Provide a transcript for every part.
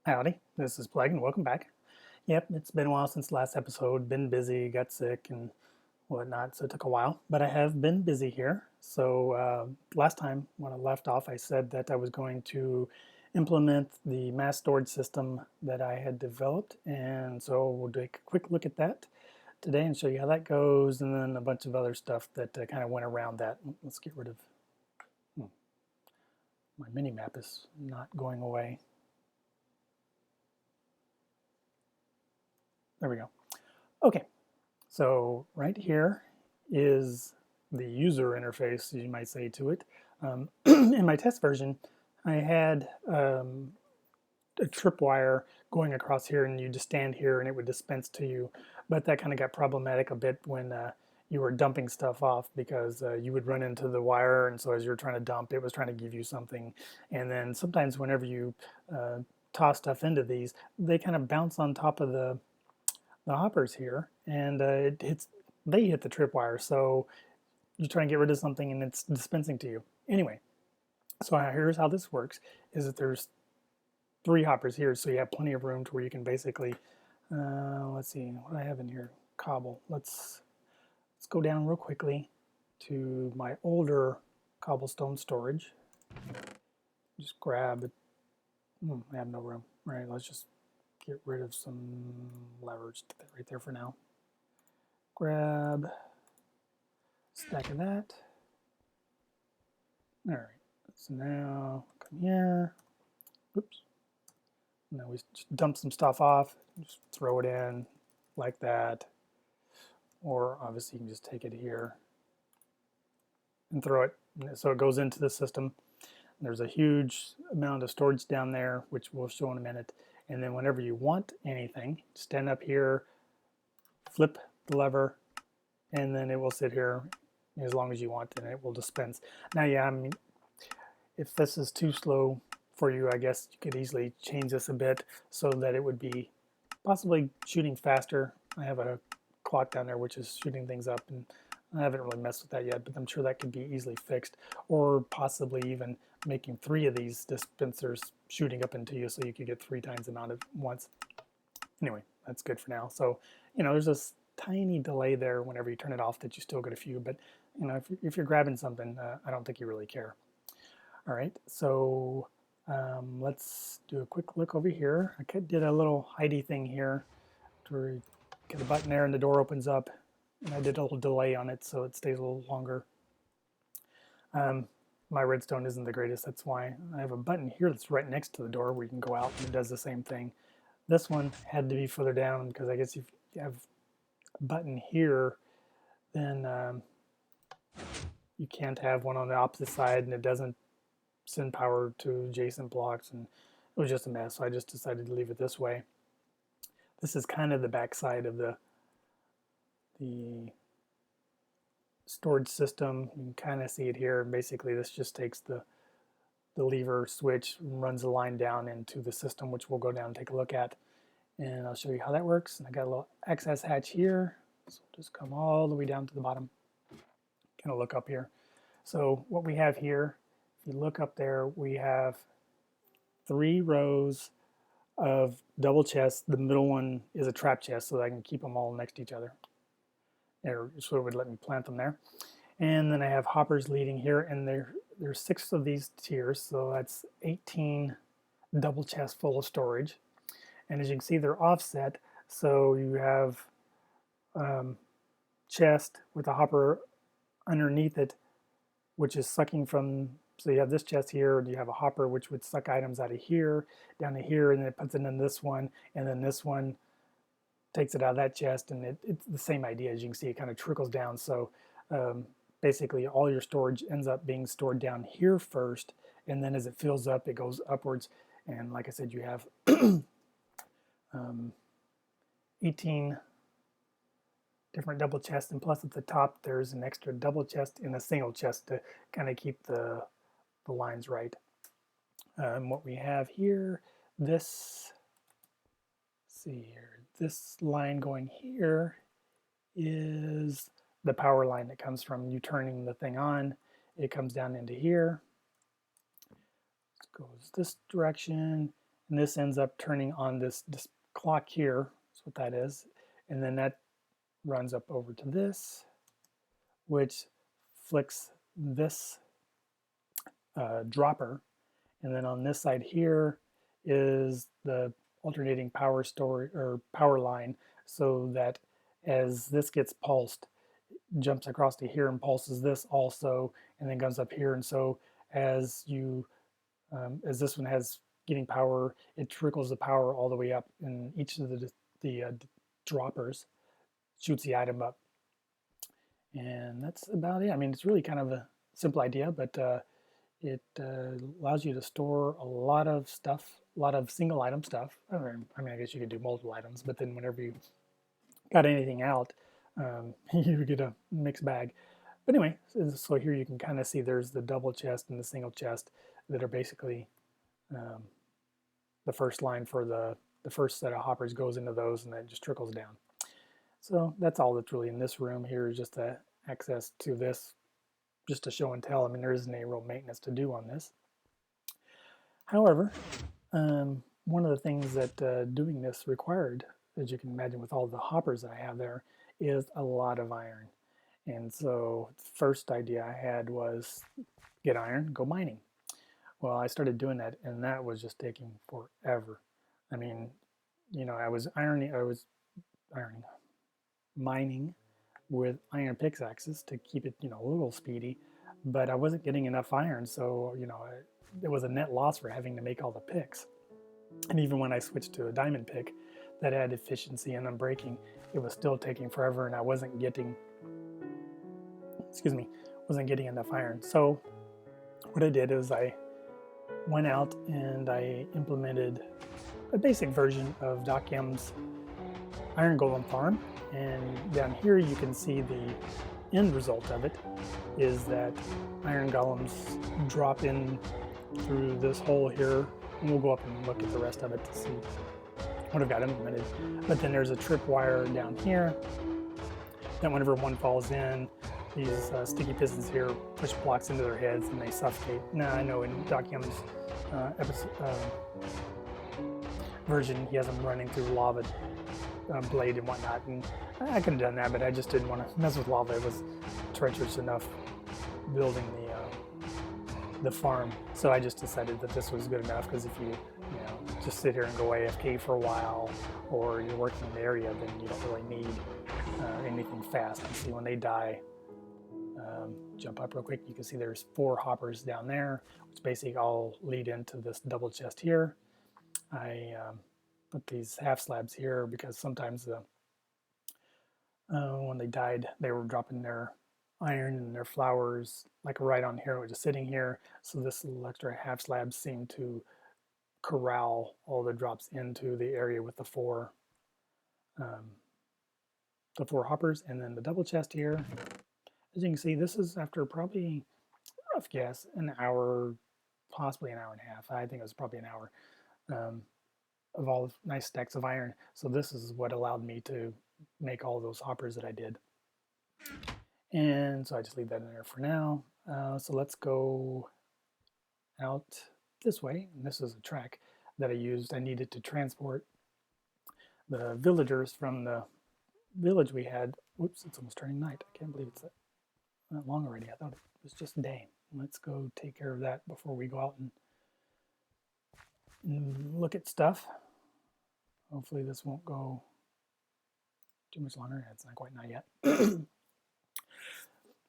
Howdy, this is Plleg and welcome back. Yep, it's been a while since the last episode. Been busy, got sick and whatnot, so it took a while. But I have been busy here. So last time when I left off, I said that I was going to implement the mass storage system that I had developed. And so we'll take a quick look at that today and show you how that goes, and then a bunch of other stuff that kind of went around that. Let's get rid of, my mini map is not going away. There we go. Okay, so right here is the user interface, you might say, to it. In my test version, I had a tripwire going across here, and you just stand here and it would dispense to you. But that kind of got problematic a bit when you were dumping stuff off, because you would run into the wire, and so as you're trying to dump, it was trying to give you something. And then sometimes whenever you toss stuff into these, they kind of bounce on top of the hoppers here, and they hit the tripwire. So you try and get rid of something and it's dispensing to you. Anyway, so here's how this works: is that there's 3 hoppers here, so you have plenty of room to where you can basically, let's see what I have in here. Cobble. Let's go down real quickly to my older cobblestone storage. Just grab it. I have no room. All right, let's just get rid of some levers right there for now. Grab a stack of that. All right, so now come here. Oops. Now we just dump some stuff off, just throw it in like that. Or obviously you can just take it here and throw it, so it goes into the system. There's a huge amount of storage down there, which we'll show in a minute. And then whenever you want anything, stand up here, flip the lever, and then it will sit here as long as you want, and it will dispense. Now, yeah, I mean, if this is too slow for you, I guess you could easily change this a bit so that it would be possibly shooting faster. I have a clock down there which is shooting things up, and I haven't really messed with that yet, but I'm sure that could be easily fixed, or possibly even making 3 of these dispensers shooting up into you so you could get 3 times the amount at once. Anyway, that's good for now. So, there's this tiny delay there whenever you turn it off that you still get a few, but if you're grabbing something, I don't think you really care. All right, so let's do a quick look over here. I did a little hidey thing here to get a button there and the door opens up, and I did a little delay on it so it stays a little longer. My redstone isn't the greatest, that's why I have a button here that's right next to the door where you can go out, and it does the same thing. This one had to be further down because I guess if you have a button here, then you can't have one on the opposite side, and it doesn't send power to adjacent blocks, and it was just a mess, so I just decided to leave it this way. This is kind of the back side of the storage system. You can kind of see it here. Basically, this just takes the lever switch and runs the line down into the system, which we'll go down and take a look at. And I'll show you how that works. And I got a little access hatch here. So just come all the way down to the bottom. Kind of look up here. So what we have here, if you look up there, we have 3 rows of double chests. The middle one is a trap chest, so that I can keep them all next to each other. There, so it would let me plant them there. And then I have hoppers leading here, and there's 6 of these tiers, so that's 18 double chests full of storage. And as you can see, they're offset, so you have chest with a hopper underneath it, which is sucking from. So you have this chest here, and you have a hopper which would suck items out of here, down to here, and then it puts it in this one, and then this one takes it out of that chest, and it's the same idea. As you can see, it kind of trickles down. So basically all your storage ends up being stored down here first, and then as it fills up, it goes upwards. And like I said, you have 18 different double chests, and plus at the top there's an extra double chest and a single chest to kind of keep the lines right. What we have here, this line going here is the power line that comes from you turning the thing on. It comes down into here, it goes this direction, and this ends up turning on this clock here. That's what that is. And then that runs up over to this, which flicks this dropper. And then on this side here is the alternating power story or power line, so that as this gets pulsed, jumps across to here and pulses this also, and then comes up here. And so as you as this one has getting power, it trickles the power all the way up, and each of the droppers shoots the item up. And that's about it. I mean, it's really kind of a simple idea, but it allows you to store a lot of stuff, a lot of single item stuff. I mean, I guess you could do multiple items, but then whenever you got anything out, you get a mixed bag. But anyway, so here you can kind of see there's the double chest and the single chest that are basically the first line for the first set of hoppers goes into those, and then it just trickles down. So that's all that's really in this room here, is just the access to this, just to show and tell. I mean, there isn't any real maintenance to do on this. However, one of the things that doing this required, as you can imagine with all the hoppers that I have there, is a lot of iron. And so the first idea I had was get iron, go mining. Well, I started doing that, and that was just taking forever. I mean, you know, I was mining with iron pickaxes to keep it, you know, a little speedy, but I wasn't getting enough iron, so, you know, it was a net loss for having to make all the picks. And even when I switched to a diamond pick that had efficiency and unbreaking, it was still taking forever, and I wasn't getting, wasn't getting enough iron. So what I did is I went out and I implemented a basic version of Doc M's Iron Golem farm, and down here you can see the end result of it is that iron golems drop in through this hole here, and we'll go up and look at the rest of it to see what I've got implemented. But then there's a tripwire down here that whenever one falls in, these sticky pistons here push blocks into their heads and they suffocate. Now I know in Doc M's version, he has them running through lava blade and whatnot, and I could have done that, but I just didn't want to mess with lava. It was treacherous enough building the farm, so I just decided that this was good enough, because if you just sit here and go AFK for a while, or you're working in the area, then you don't really need anything fast. You see when they die, jump up real quick, you can see there's 4 hoppers down there, which basically all lead into this double chest here. I put these half slabs here because sometimes when they died, they were dropping their iron and their flowers like right on here, which is sitting here. So this little extra half slab seemed to corral all the drops into the area with the 4 hoppers, and then the double chest here. As you can see, this is after probably, rough guess, an hour, possibly an hour and a half. I think it was probably an hour of all the nice stacks of iron. So this is what allowed me to make all those hoppers that I did. And so I just leave that in there for now. So let's go out this way. And this is a track that I used. I needed to transport the villagers from the village we had. Whoops, it's almost turning night. I can't believe it's that long already. I thought it was just day. Let's go take care of that before we go out and look at stuff. Hopefully this won't go too much longer. It's not quite night yet.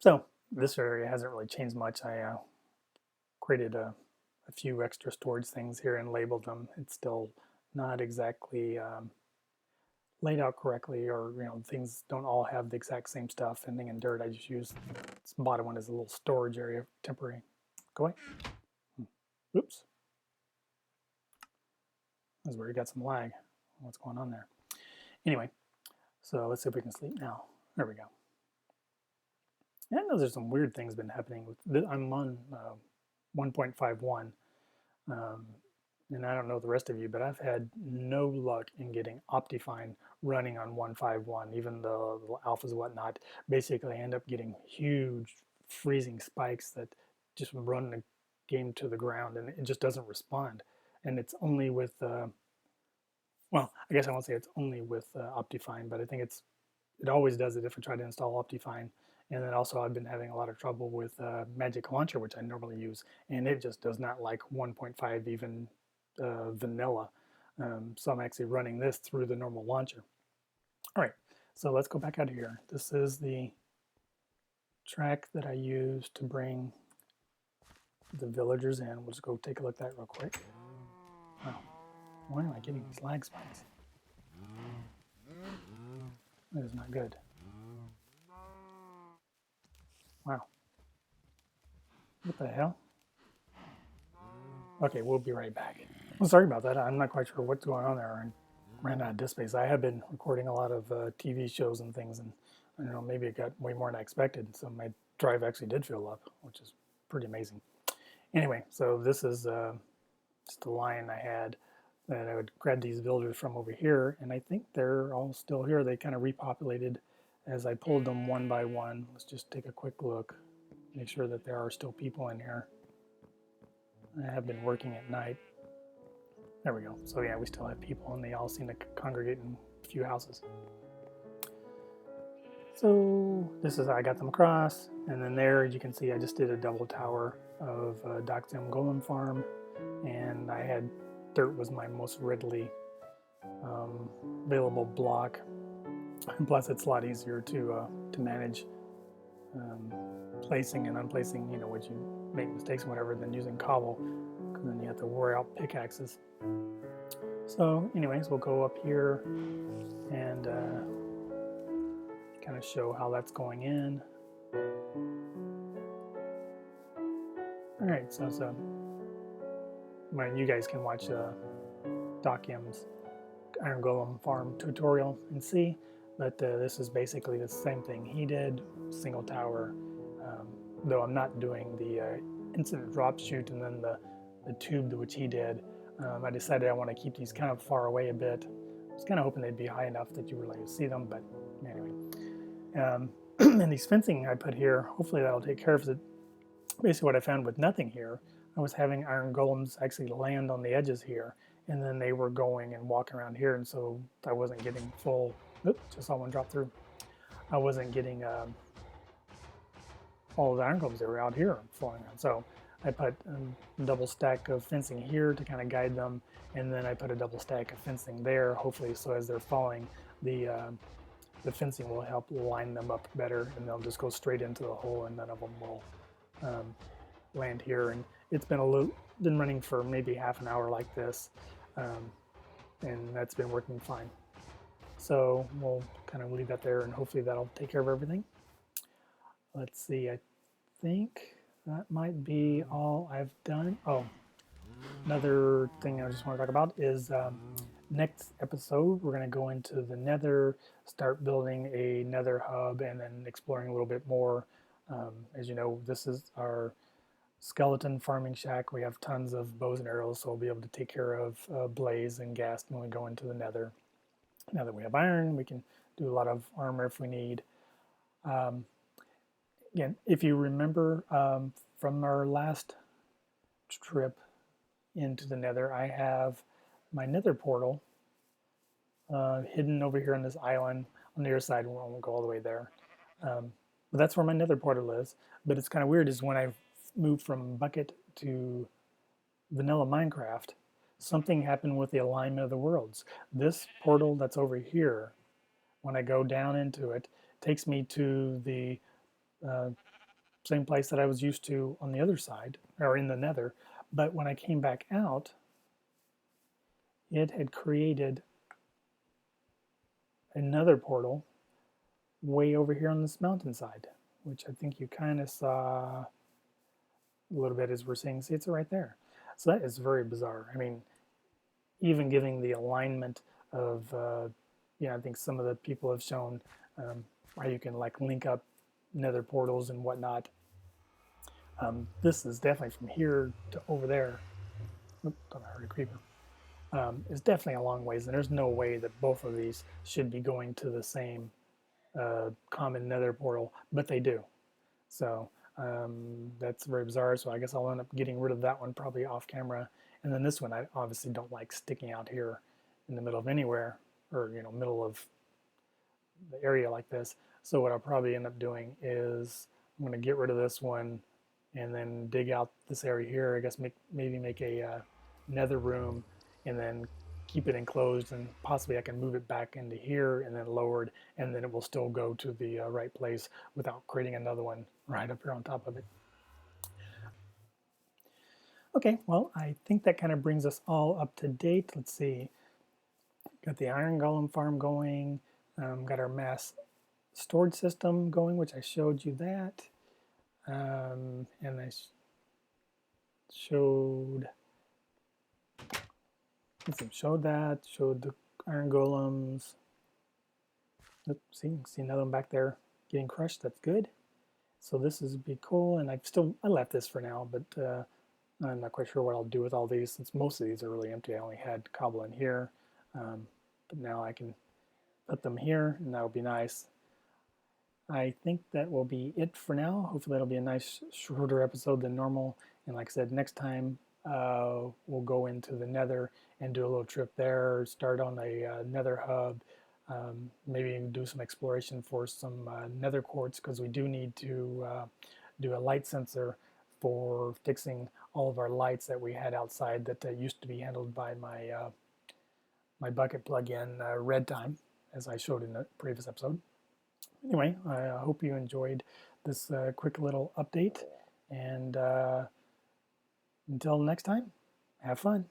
So this area hasn't really changed much. I created a few extra storage things here and labeled them. It's still not exactly laid out correctly, or things don't all have the exact same stuff. Anything in dirt, I just use this bottom one as a little storage area, temporary. Go away. Oops. That's where you got some lag. What's going on there? Anyway, so let's see if we can sleep now. There we go. And I know there's some weird things been happening with. I'm on 1.51, and I don't know the rest of you, but I've had no luck in getting Optifine running on 1.51. Even the alphas and whatnot, basically I end up getting huge freezing spikes that just run the game to the ground, and it just doesn't respond. and it's only with, well, I guess I won't say it's only with Optifine, but I think it always does it if I try to install Optifine. And then also I've been having a lot of trouble with Magic Launcher, which I normally use, and it just does not like 1.5 even vanilla. So I'm actually running this through the normal launcher. All right, so let's go back out here. This is the track that I used to bring the villagers in. We'll just go take a look at that real quick. Wow, why am I getting these lag spikes? That is not good. Wow. What the hell? Okay, we'll be right back. Well, sorry about that. I'm not quite sure what's going on there. I ran out of disk space. I have been recording a lot of TV shows and things, and I don't know, maybe it got way more than I expected. So my drive actually did fill up, which is pretty amazing. Anyway, so this is just the line I had that I would grab these villagers from over here, and I think they're all still here. They kind of repopulated as I pulled them one by one. Let's just take a quick look, make sure that there are still people in here. I have been working at night. There we go. So yeah, we still have people, and they all seem to congregate in a few houses. So this is how I got them across, and then there you can see I just did a double tower of Doxim Golem Farm, and I had dirt was my most readily available block, and plus it's a lot easier to manage placing and unplacing, you know, when you make mistakes and whatever, than using cobble, because then you have to wear out pickaxes. So anyways, we'll go up here and kind of show how that's going in. All right, so when you guys can watch Docim's Iron Golem Farm tutorial and see, but this is basically the same thing he did, single tower, though I'm not doing the instant drop shoot and then the tube which he did. I decided I want to keep these kind of far away a bit. I was kind of hoping they'd be high enough that you really see them, but anyway. And these fencing I put here, hopefully that'll take care of it. Basically what I found with nothing here, I was having iron golems actually land on the edges here, and then they were going and walking around here, and so I wasn't getting full, oops, just saw one drop through. I wasn't getting all of the iron golems that were out here flying around. So I put a double stack of fencing here to kind of guide them, and then I put a double stack of fencing there, hopefully so as they're falling, the fencing will help line them up better, and they'll just go straight into the hole, and none of them will land here. And it's been been running for maybe half an hour like this, and that's been working fine. So we'll kind of leave that there, and hopefully that'll take care of everything. Let's see, I think that might be all I've done. Oh, another thing I just want to talk about is next episode we're going to go into the Nether, start building a Nether hub, and then exploring a little bit more. As you know, this is our skeleton farming shack. We have tons of bows and arrows, so we'll be able to take care of blaze and ghast when we go into the Nether. Now that we have iron, we can do a lot of armor if we need. Again, if you remember from our last trip into the Nether, I have my Nether portal hidden over here on this island on the other side. We won't go all the way there. But that's where my Nether portal is. But it's kind of weird is when I moved from Bucket to vanilla Minecraft, something happened with the alignment of the worlds. This portal that's over here, when I go down into it, takes me to the same place that I was used to on the other side, or in the Nether. But when I came back out, it had created another portal way over here on this mountainside, which I think you kind of saw a little bit as we're seeing. See, it's right there. So that is very bizarre. I mean, even giving the alignment of, I think some of the people have shown how you can like link up Nether portals and whatnot. This is definitely from here to over there. Oop, don't hurt a creeper. It's definitely a long ways, and there's no way that both of these should be going to the same common Nether portal, but they do. So that's very bizarre. So I guess I'll end up getting rid of that one probably off camera, And then this one I obviously don't like sticking out here in the middle of anywhere, or middle of the area like this. So what I'll probably end up doing is I'm going to get rid of this one and then dig out this area here. I guess maybe make a nether room and then keep it enclosed, and possibly I can move it back into here and then lowered, and then it will still go to the right place without creating another one right up here on top of it. Okay, well, I think that kind of brings us all up to date. Let's see. Got the iron golem farm going. Got our mass storage system going, which I showed you that. And I showed showed the iron golems. Oops, see another one back there getting crushed. That's good. So this is be cool, and I left this for now, but I'm not quite sure what I'll do with all these, since most of these are really empty. I only had cobble in here, but now I can put them here, and that'll be nice. I think that will be it for now. Hopefully that'll be a nice shorter episode than normal. And like I said, next time we'll go into the nether and do a little trip there, start on a nether hub, maybe do some exploration for some nether quartz, because we do need to do a light sensor for fixing all of our lights that we had outside that used to be handled by my my bucket plug-in red time, as I showed in the previous episode. Anyway, I hope you enjoyed this quick little update, and until next time, have fun.